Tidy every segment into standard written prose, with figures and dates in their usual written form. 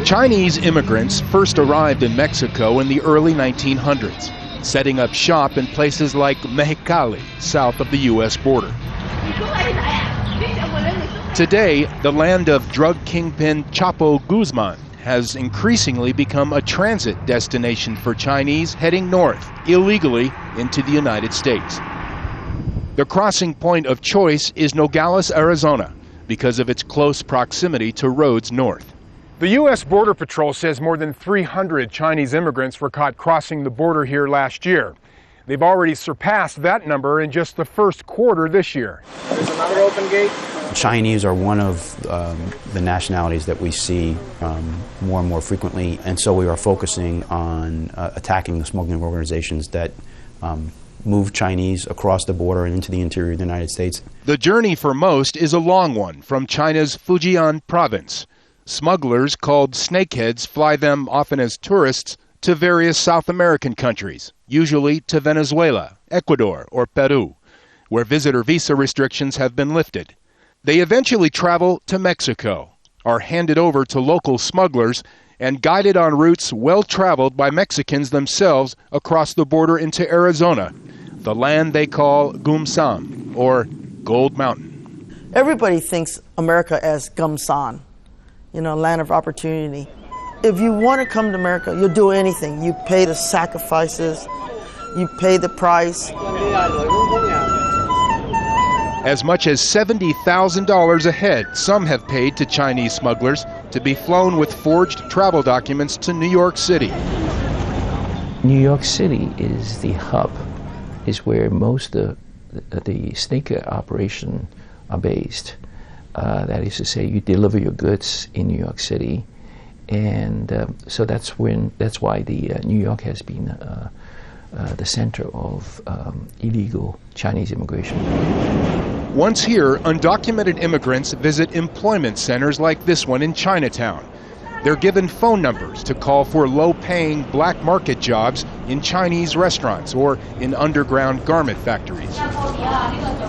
Chinese immigrants first arrived in Mexico in the early 1900s, setting up shop in places like Mexicali, south of the U.S. border. Today, the land of drug kingpin Chapo Guzman has increasingly become a transit destination for Chinese heading north, illegally, into the United States. The crossing point of choice is Nogales, Arizona, because of its close proximity to roads north. The U.S. Border Patrol says more than 300 Chinese immigrants were caught crossing the border here last year. They've already surpassed that number in just the first quarter this year. There's another open gate. Chinese are one of the nationalities that we see more and more frequently, and so we are focusing on attacking the smuggling organizations that move Chinese across the border and into the interior of the United States. The journey for most is a long one from China's Fujian province. Smugglers called snakeheads fly them, often as tourists, to various South American countries, usually to Venezuela, Ecuador, or Peru, where visitor visa restrictions have been lifted. They eventually travel to Mexico, are handed over to local smugglers, and guided on routes well traveled by Mexicans themselves across the border into Arizona, the land they call Gumsan, or Gold Mountain. Everybody thinks America as Gumsan, land of opportunity. If you want to come to America, you'll do anything. You pay the sacrifices, you pay the price. As much as $70,000 a head, some have paid to Chinese smugglers to be flown with forged travel documents to New York City. New York City is the hub, is where most of the sneaker operation are based. That is to say, you deliver your goods in New York City, and so that's why the New York has been the center of illegal Chinese immigration. Once here, undocumented immigrants visit employment centers like this one in Chinatown. They're given phone numbers to call for low-paying black market jobs in Chinese restaurants or in underground garment factories.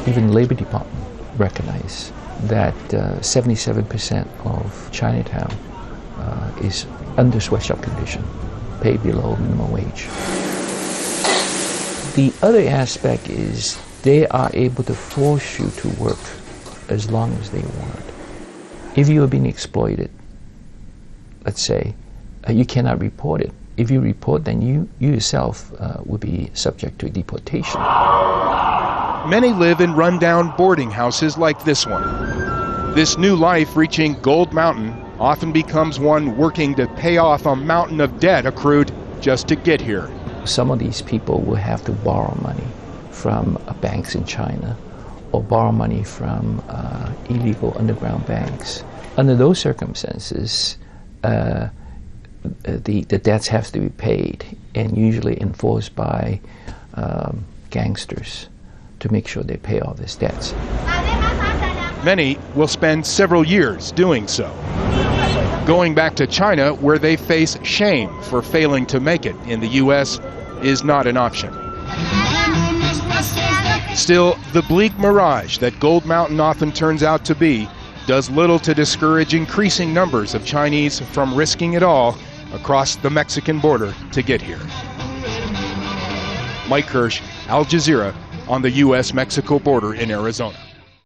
Even Labor Department recognize that 77% of Chinatown is under sweatshop condition, paid below minimum wage. The other aspect is they are able to force you to work as long as they want. If you are being exploited, let's say, you cannot report it. If you report, then you yourself will be subject to deportation. Many live in rundown boarding houses like this one. This new life reaching Gold Mountain often becomes one working to pay off a mountain of debt accrued just to get here. Some of these people will have to borrow money from banks in China or borrow money from illegal underground banks. Under those circumstances, the debts have to be paid and usually enforced by gangsters to make sure they pay off these debts. Many will spend several years doing so, going back to China where they face shame for failing to make it in the U.S. is not an option. Still, the bleak mirage that Gold Mountain often turns out to be does little to discourage increasing numbers of Chinese from risking it all across the Mexican border to get here. Mike Hirsch, Al Jazeera, on the U.S.-Mexico border in Arizona.